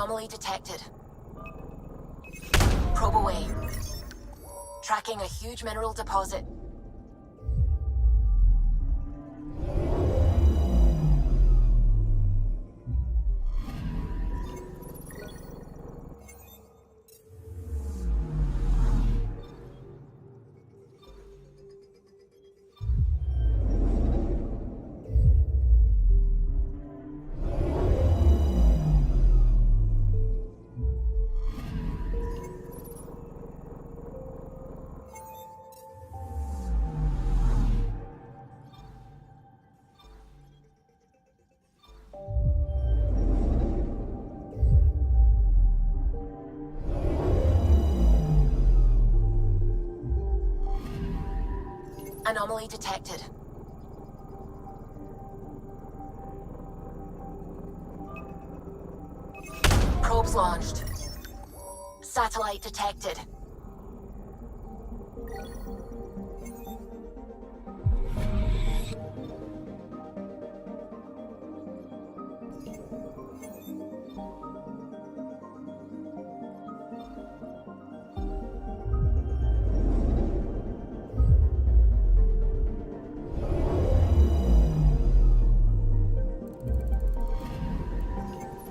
Anomaly detected. Probe away. Tracking a huge mineral deposit. Anomaly detected. Probes launched. Satellite detected.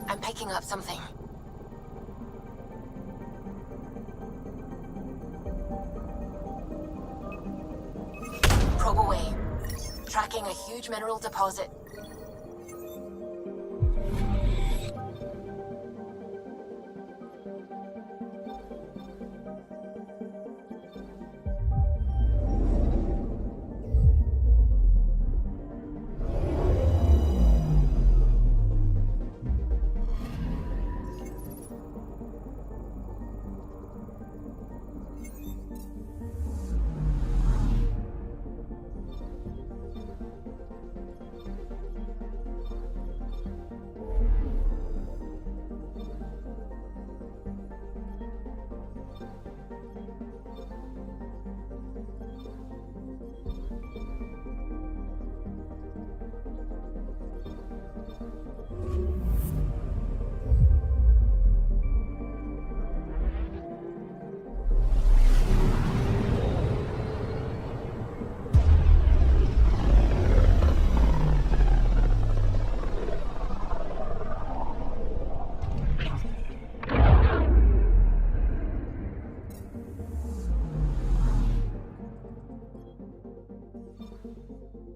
I'm picking up something. Probe away. Tracking a huge mineral deposit.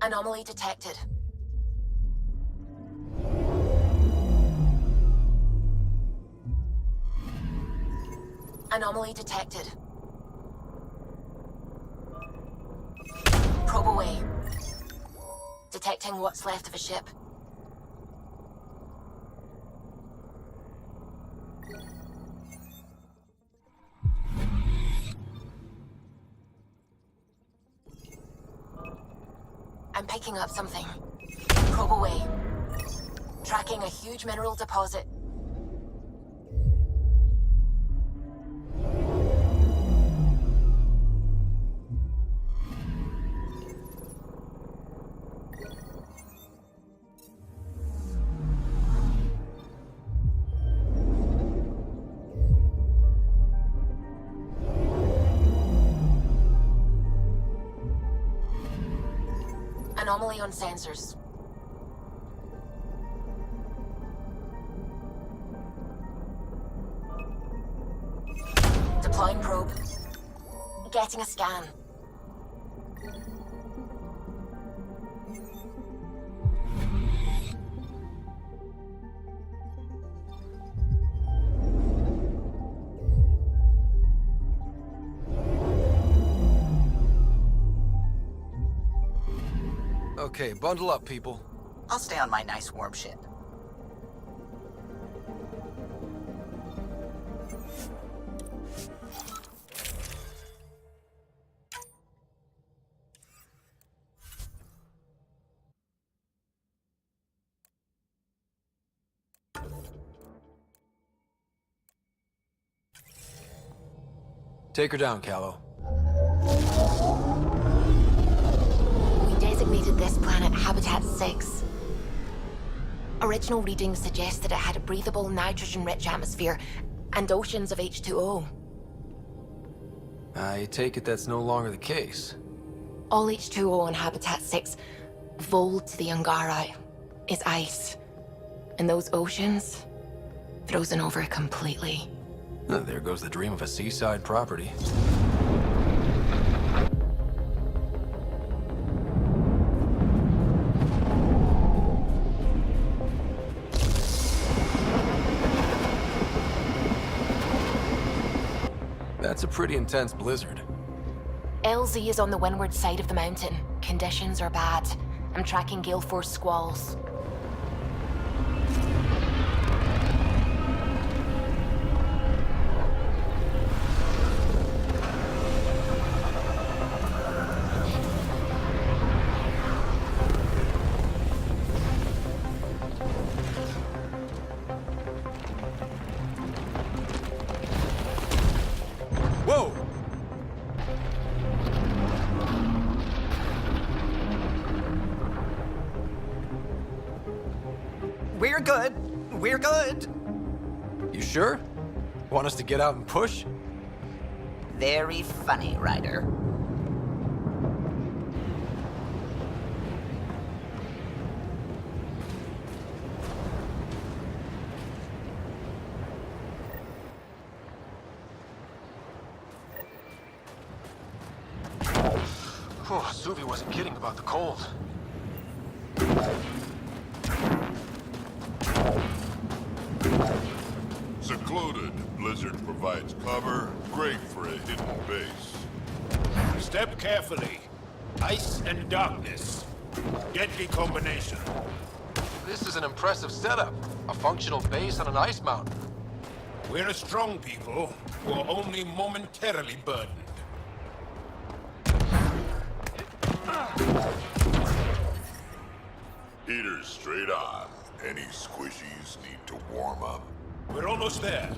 Anomaly detected. Anomaly detected. Probe away. Detecting what's left of a ship. I'm picking up something. Probe away. Tracking a huge mineral deposit. Anomaly on sensors. Deploying probe. Getting a scan. Okay, bundle up, people. I'll stay on my nice warm ship. Take her down, Callow. We designated this planet Habitat 6. Original readings suggest that it had a breathable, nitrogen-rich atmosphere and oceans of H2O. I take it that's no longer the case. All H2O on Habitat 6, vold to the Angara, is ice. And those oceans, frozen over completely. There goes the dream of a seaside property. That's a pretty intense blizzard. LZ is on the windward side of the mountain. Conditions are bad. I'm tracking gale force squalls. Whoa! We're good. We're good. You sure? Want us to get out and push? Very funny, Ryder. Oh, Suvi wasn't kidding about the cold. Secluded, blizzard provides cover, great for a hidden base. Step carefully. Ice and darkness. Deadly combination. This is an impressive setup. A functional base on an ice mountain. We're a strong people who are only momentarily burdened. Heaters straight on. Any squishies need to warm up. We're almost there.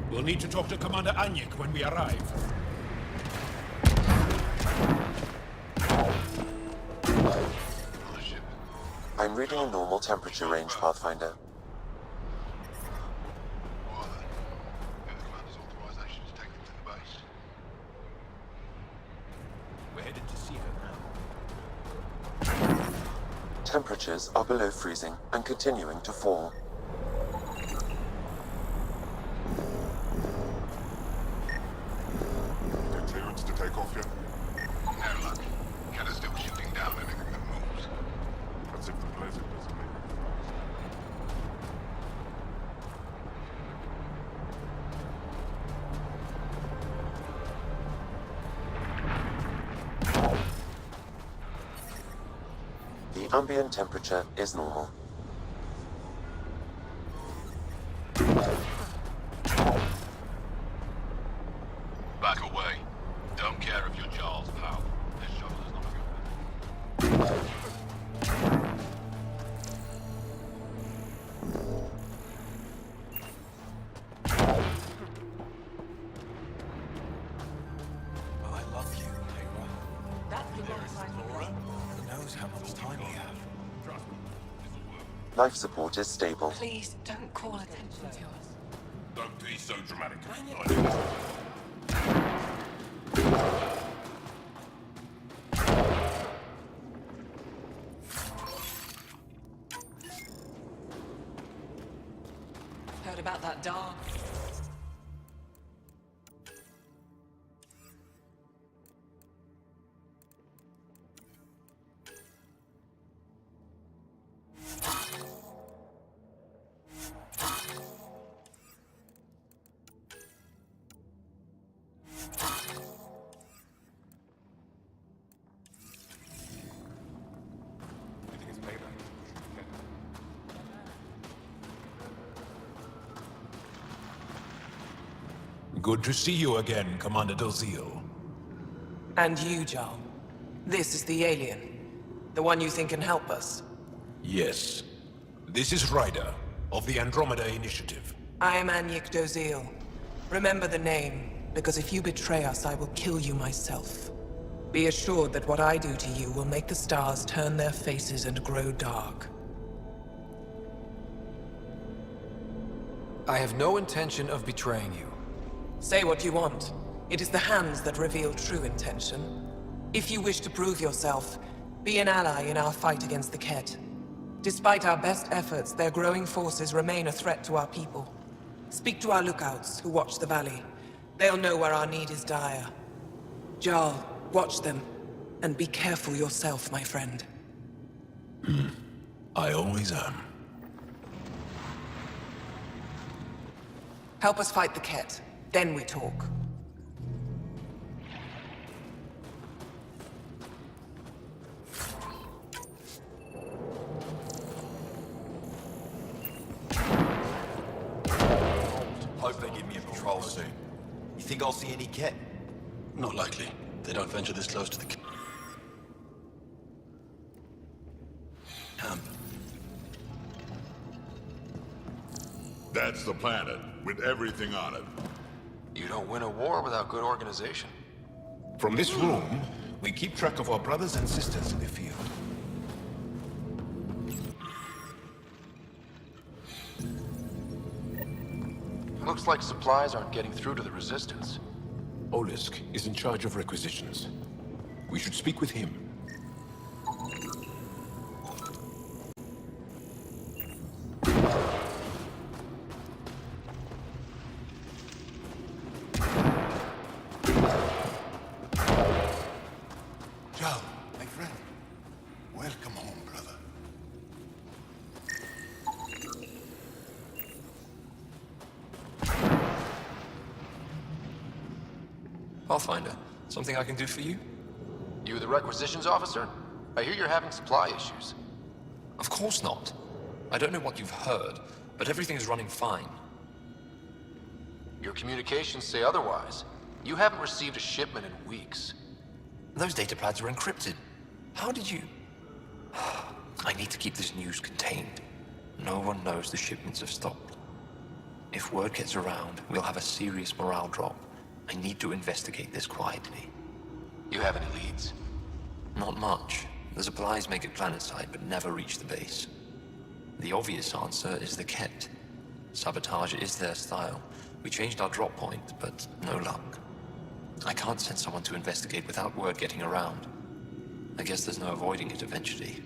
We'll need to talk to Commander Anyik when we arrive. I'm reading a normal temperature range, Pathfinder. We're headed to see her now. Temperatures are below freezing and continuing to fall. Get clearance to take off yet? No luck. Kenner's still shooting down anything that moves. That's if the blizzard doesn't make it. The ambient temperature is normal. Back away. Don't care if you're Charles, pal. This shuttle is not good. I love you, Kayla. Who knows how much time we have? Life support is stable. Please don't call attention to us. Don't be so dramatic. Heard about that dog? Good to see you again, Commander Dalziel. And you, Jarl. This is the alien. The one you think can help us. Yes. This is Ryder, of the Andromeda Initiative. I am Anyik Dalziel. Remember the name, because if you betray us, I will kill you myself. Be assured that what I do to you will make the stars turn their faces and grow dark. I have no intention of betraying you. Say what you want. It is the hands that reveal true intention. If you wish to prove yourself, be an ally in our fight against the Ket. Despite our best efforts, their growing forces remain a threat to our people. Speak to our lookouts, who watch the valley. They'll know where our need is dire. Jarl, watch them, and be careful yourself, my friend. I always am. Help us fight the Ket, then we talk. Hope they give me a patrol soon. You think I'll see any Ket? Not likely. They don't venture this close to the camp. That's the planet, with everything on it. You don't win a war without good organization. From this room, we keep track of our brothers and sisters in the field. Looks like supplies aren't getting through to the Resistance. Olisk is in charge of requisitions. We should speak with him. Joe, my friend. Welcome home, brother. Pathfinder, something I can do for you? You the requisitions officer? I hear you're having supply issues. Of course not. I don't know what you've heard, but everything is running fine. Your communications say otherwise. You haven't received a shipment in weeks. Those datapads are encrypted. How did you... I need to keep this news contained. No one knows the shipments have stopped. If word gets around, we'll have a serious morale drop. I need to investigate this quietly. You have any leads? Not much. The supplies make it planetside, but never reach the base. The obvious answer is the Ket. Sabotage is their style. We changed our drop point, but no luck. I can't send someone to investigate without word getting around. I guess there's no avoiding it eventually.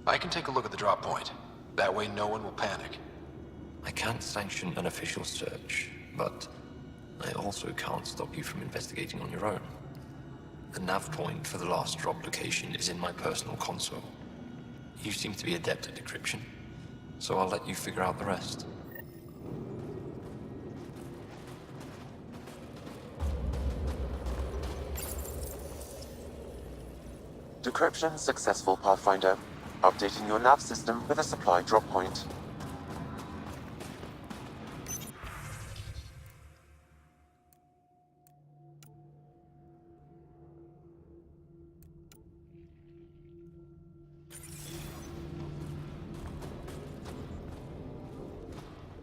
I can take a look at the drop point. That way no one will panic. I can't sanction an official search, but I also can't stop you from investigating on your own. The nav point for the last drop location is in my personal console. You seem to be adept at decryption, so I'll let you figure out the rest. Decryption successful, Pathfinder. Updating your nav system with a supply drop point.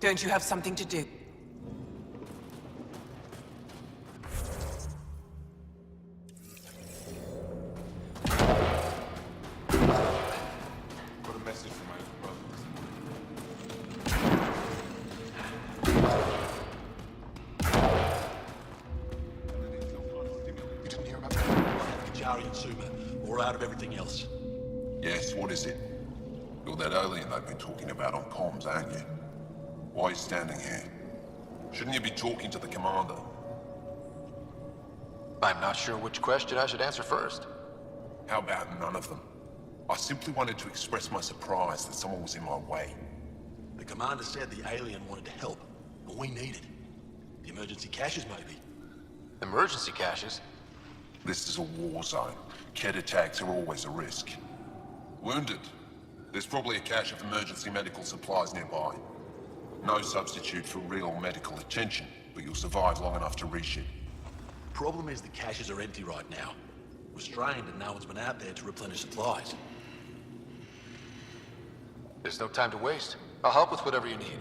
Don't you have something to do? Got a message from my brother. You didn't hear about that? Jari and Suma, or out of everything else. Yes, what is it? You're that alien they've been talking about on comms, aren't you? Why are you standing here? Shouldn't you be talking to the commander? I'm not sure which question I should answer first. How about none of them? I simply wanted to express my surprise that someone was in my way. The commander said the alien wanted to help, but we need it. The emergency caches, maybe. Emergency caches? This is a war zone. Ket attacks are always a risk. Wounded. There's probably a cache of emergency medical supplies nearby. No substitute for real medical attention, but you'll survive long enough to reship. Problem is the caches are empty right now. We're strained and no one's been out there to replenish supplies. There's no time to waste. I'll help with whatever you need.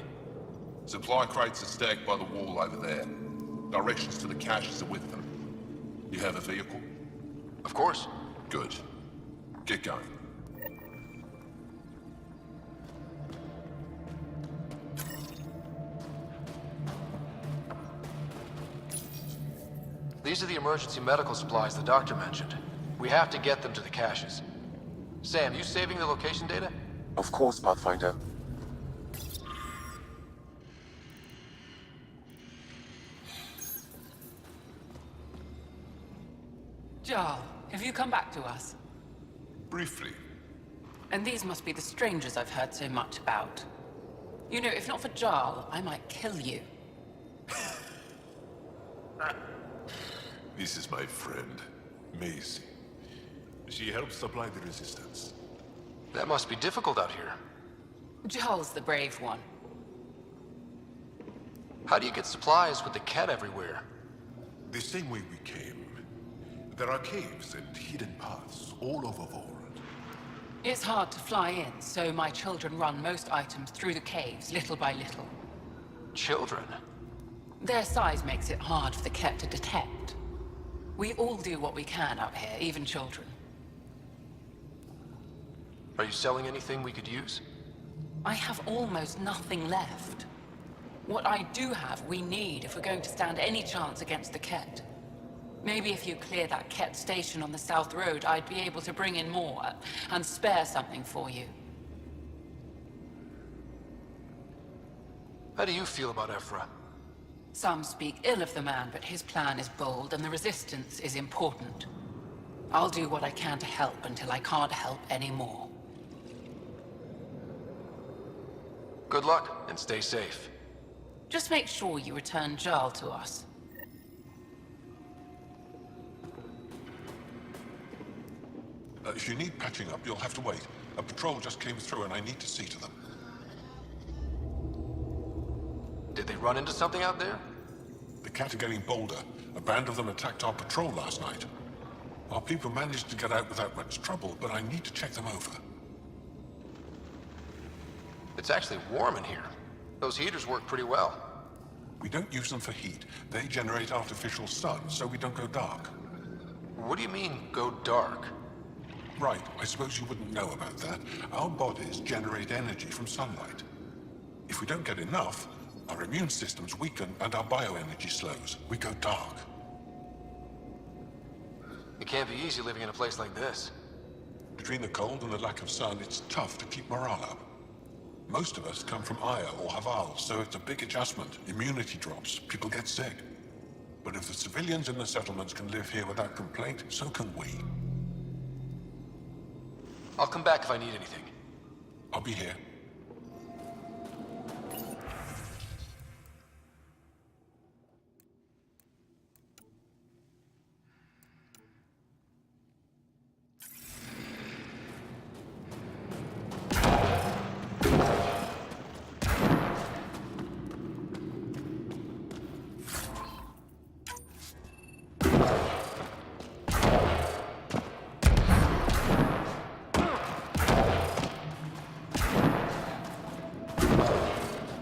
Supply crates are stacked by the wall over there. Directions to the caches are with them. You have a vehicle? Of course. Good. Get going. These are the emergency medical supplies the doctor mentioned. We have to get them to the caches. Sam, you saving the location data? Of course, Pathfinder. Jarl, have you come back to us? Briefly. And these must be the strangers I've heard so much about. You know, if not for Jarl, I might kill you. This is my friend, Maisie. She helps supply the resistance. That must be difficult out here. Jarl's the brave one. How do you get supplies with the cat everywhere? The same way we came. There are caves and hidden paths all over Vold. It's hard to fly in, so my children run most items through the caves, little by little. Children? Their size makes it hard for the Ket to detect. We all do what we can out here, even children. Are you selling anything we could use? I have almost nothing left. What I do have, we need if we're going to stand any chance against the Ket. Maybe if you clear that Ket station on the South Road, I'd be able to bring in more and spare something for you. How do you feel about Ephra? Some speak ill of the man, but his plan is bold and the resistance is important. I'll do what I can to help until I can't help anymore. Good luck, and stay safe. Just make sure you return Jarl to us. If you need patching up, you'll have to wait. A patrol just came through and I need to see to them. Did they run into something out there? The Cat are getting bolder. A band of them attacked our patrol last night. Our people managed to get out without much trouble, but I need to check them over. It's actually warm in here. Those heaters work pretty well. We don't use them for heat. They generate artificial sun, so we don't go dark. What do you mean, go dark? Right, I suppose you wouldn't know about that. Our bodies generate energy from sunlight. If we don't get enough, our immune systems weaken and our bioenergy slows. We go dark. It can't be easy living in a place like this. Between the cold and the lack of sun, it's tough to keep morale up. Most of us come from Aya or Haval, so it's a big adjustment. Immunity drops, people get sick. But if the civilians in the settlements can live here without complaint, so can we. I'll come back if I need anything. I'll be here.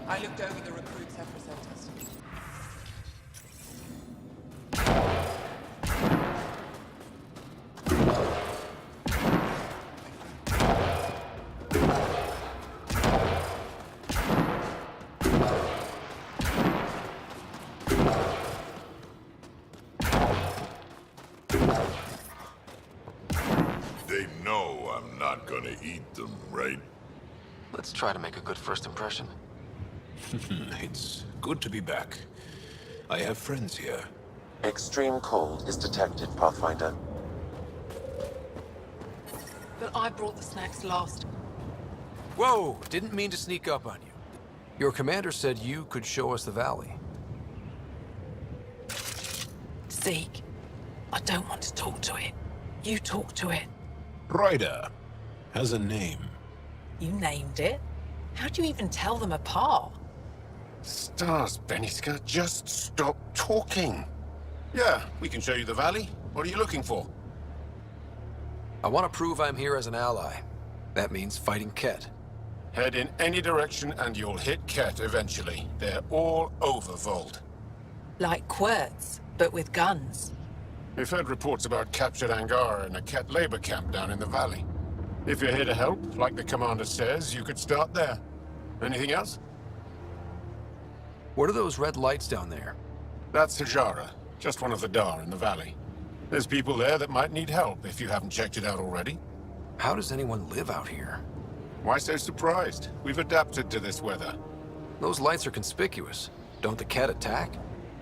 I looked over the recruits Ephra sent us. They know I'm not gonna eat them, right? Let's try to make a good first impression. It's good to be back. I have friends here. Extreme cold is detected, Pathfinder. But I brought the snacks last. Whoa! Didn't mean to sneak up on you. Your commander said you could show us the valley. Zeke, I don't want to talk to it. You talk to it. Ryder has a name. You named it? How'd you even tell them apart? Stars, Beniska, just stop talking. Yeah, we can show you the valley. What are you looking for? I want to prove I'm here as an ally. That means fighting Ket. Head in any direction and you'll hit Ket eventually. They're all over Vold. Like Quirts, but with guns. We've heard reports about captured Angara in a Ket labor camp down in the valley. If you're here to help, like the commander says, you could start there. Anything else? What are those red lights down there? That's Hajara. Just one of the Dar in the valley. There's people there that might need help if you haven't checked it out already. How does anyone live out here? Why so surprised? We've adapted to this weather. Those lights are conspicuous. Don't the Ket attack?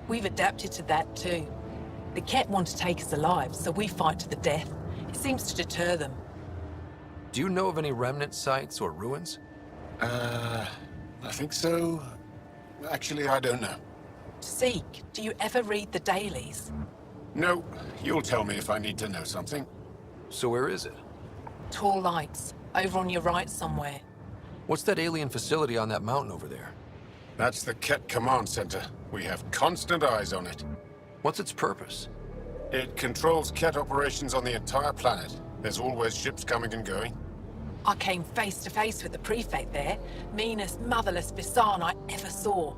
We've adapted to that too. The Ket want to take us alive, so we fight to the death. It seems to deter them. Do you know of any remnant sites or ruins? I think so. Actually, I don't know. Seek, do you ever read the dailies? No, you'll tell me if I need to know something. So where is it? Tall lights, over on your right somewhere. What's that alien facility on that mountain over there? That's the Ket Command Center. We have constant eyes on it. What's its purpose? It controls Ket operations on the entire planet. There's always ships coming and going. I came face to face with the prefect there. Meanest, motherless Bisan I ever saw.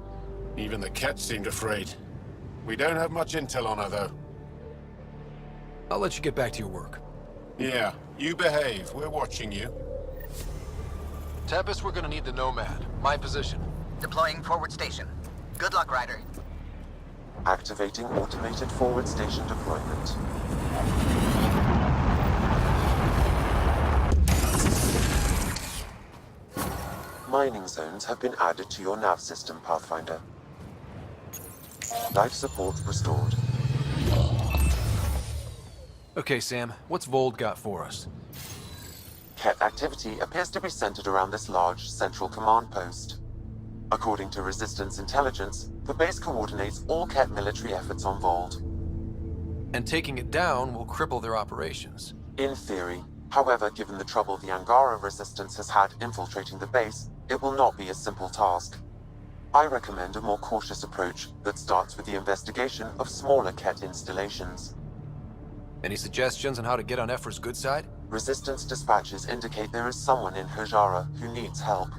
Even the Ket seemed afraid. We don't have much intel on her, though. I'll let you get back to your work. Yeah, you behave. We're watching you. Tempest, we're gonna need the Nomad. My position. Deploying forward station. Good luck, Ryder. Activating automated forward station deployment. Mining zones have been added to your nav system, Pathfinder. Life support restored. Okay, Sam, what's Vold got for us? Ket activity appears to be centered around this large central command post. According to Resistance intelligence, the base coordinates all Ket military efforts on Vold. And taking it down will cripple their operations. In theory. However, given the trouble the Angara Resistance has had infiltrating the base, it will not be a simple task. I recommend a more cautious approach that starts with the investigation of smaller Ket installations. Any suggestions on how to get on Ephra's good side? Resistance dispatches indicate there is someone in Hajara who needs help.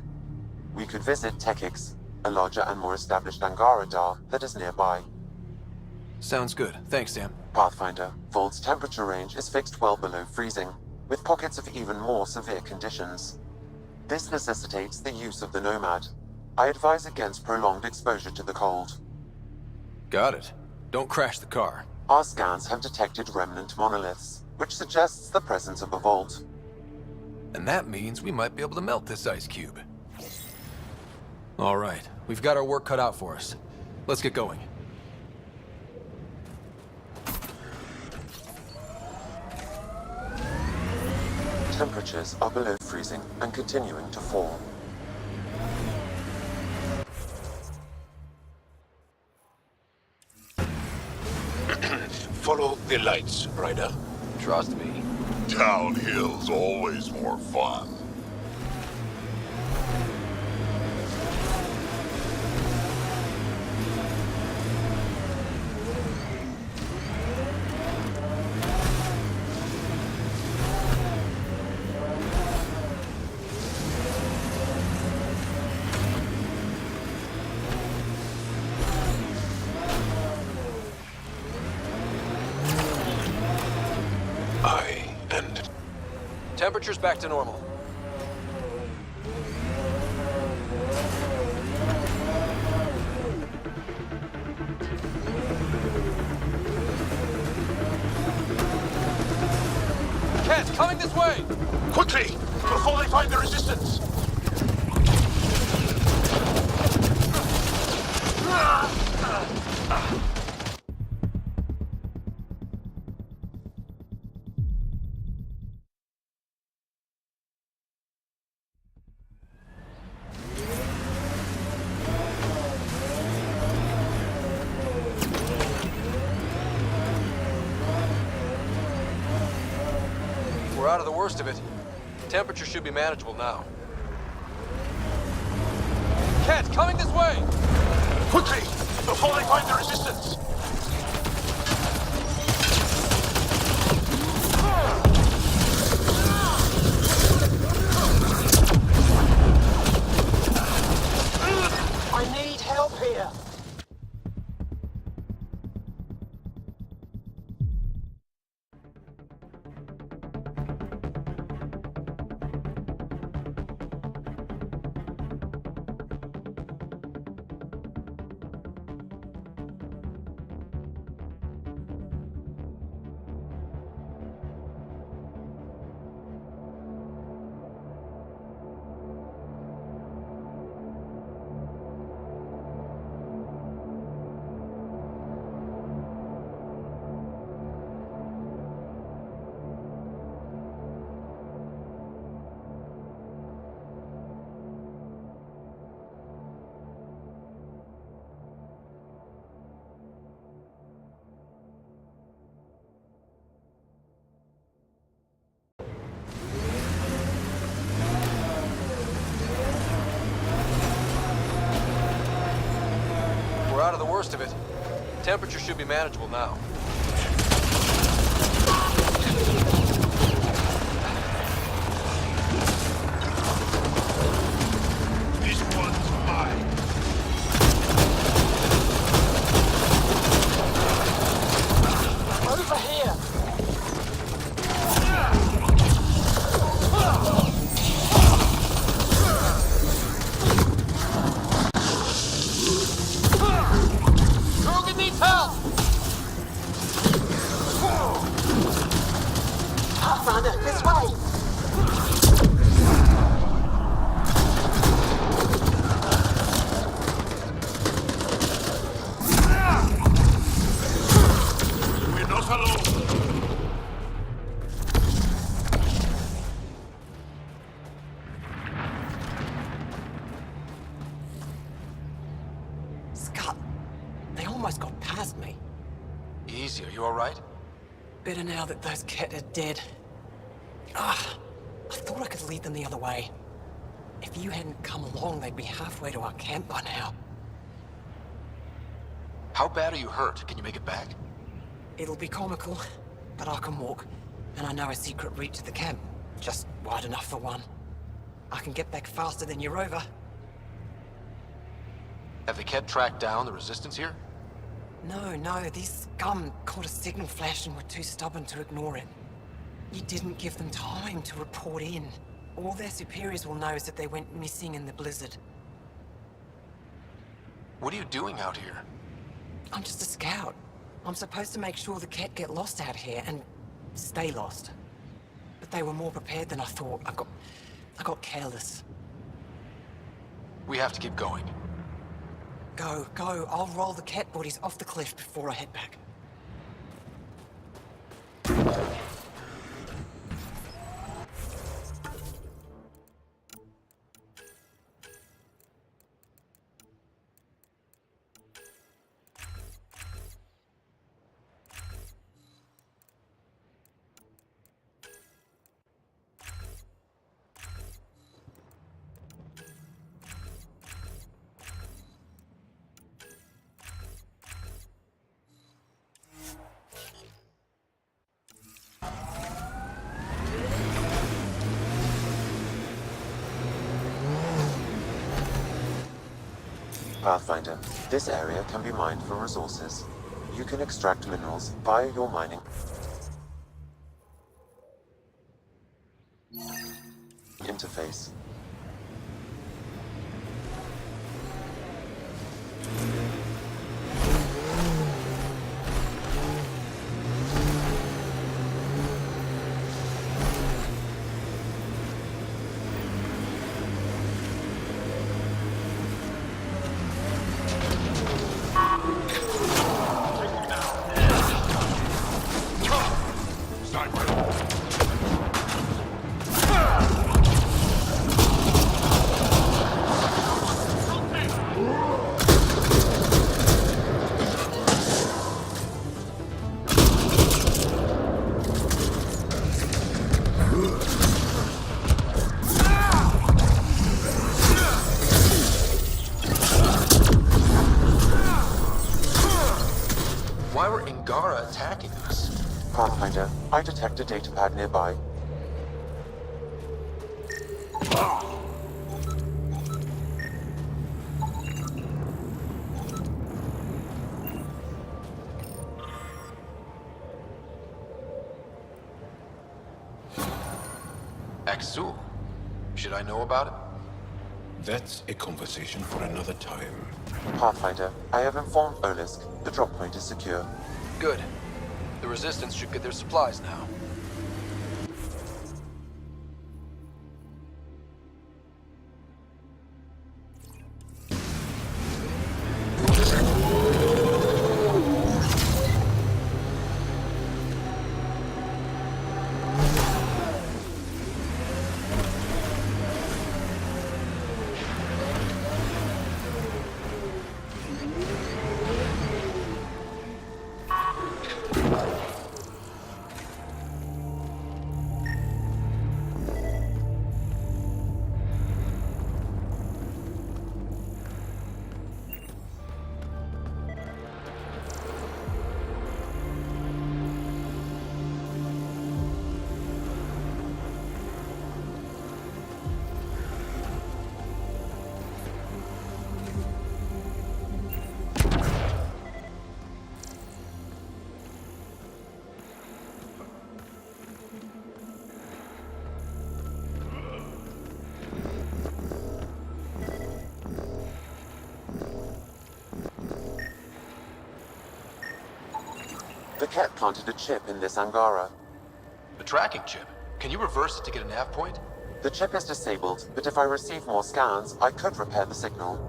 We could visit Tekix, a larger and more established Angara Dar that is nearby. Sounds good. Thanks, Sam. Pathfinder, Vold's temperature range is fixed well below freezing, with pockets of even more severe conditions. This necessitates the use of the Nomad. I advise against prolonged exposure to the cold. Got it. Don't crash the car. Our scans have detected remnant monoliths, which suggests the presence of a vault. And that means we might be able to melt this ice cube. All right, we've got our work cut out for us. Let's get going. Temperatures are below freezing and continuing to fall. Follow the lights, Ryder. Trust me. Downhill's always more fun. Temperature's back to normal. Ket, coming this way! Quickly! Before they find the resistance! We're out of the worst of it. Temperature should be manageable now. Ket, coming this way! Quickly! Before they find the resistance! I need help here! out of the worst of it. Temperature should be manageable now. This one's mine. Over here! Krogan needs help! Pathfinder, this way! We're not alone. Scott, they almost got past me. Easy, are you alright? Better now that those Ket are dead. Ah, I thought I could lead them the other way. If you hadn't come along, they'd be halfway to our camp by now. How bad are you hurt? Can you make it back? It'll be comical, but I can walk. And I know a secret route to the camp. Just wide enough for one. I can get back faster than your rover. Have the Kett tracked down the resistance here? No, these scum caught a signal flash and were too stubborn to ignore it. You didn't give them time to report in. All their superiors will know is that they went missing in the blizzard. What are you doing out here? I'm just a scout. I'm supposed to make sure the Ket get lost out here and stay lost. But they were more prepared than I thought. I got careless. We have to keep going. Go. I'll roll the Ket bodies off the cliff before I head back. Pathfinder, this area can be mined for resources. You can extract minerals via your mining. Interface. Why were Angara attacking us? Pathfinder, I detect a datapad nearby. Axul. Should I know about it? That's a conversation for another time. Pathfinder, I have informed Olisk. The drop point is secure. Good. The Resistance should get their supplies now. The Ket planted a chip in this Angara. A tracking chip. Can you reverse it to get a nav point? The chip is disabled, but if I receive more scans, I could repair the signal.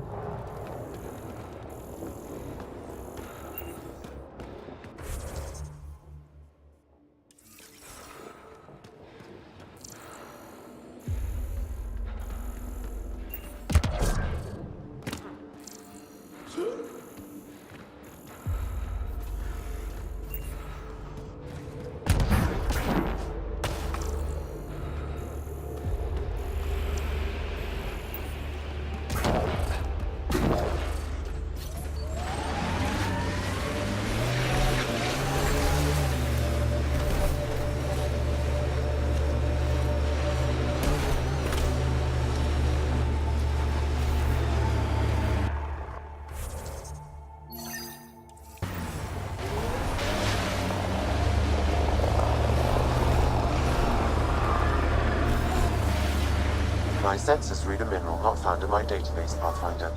My sensors read a mineral not found in my database, Pathfinder.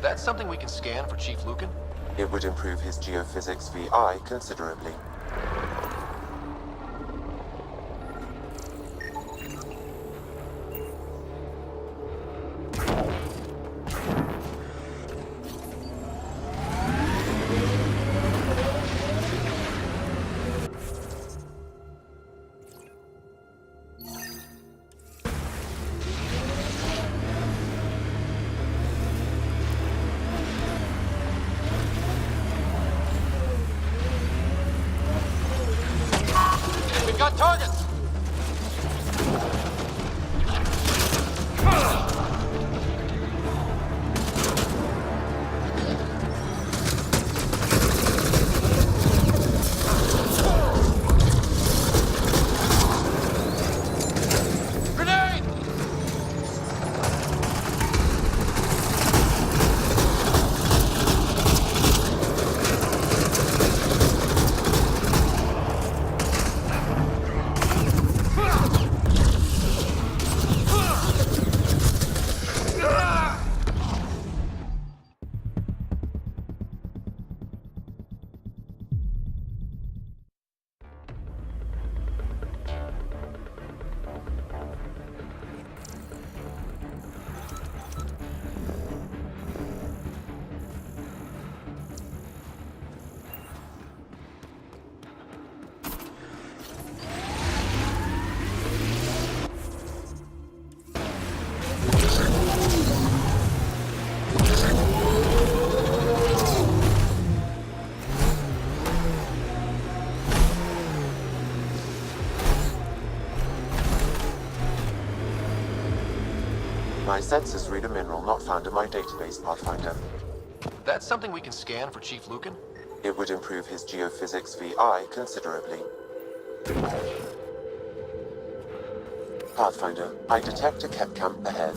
That's something we can scan for Chief Lucan? It would improve his geophysics VI considerably. Got targets! Grenade! My sensors read a mineral not found in my database, Pathfinder. That's something we can scan for Chief Lucan? It would improve his geophysics VI considerably. Pathfinder, I detect a Ket camp ahead.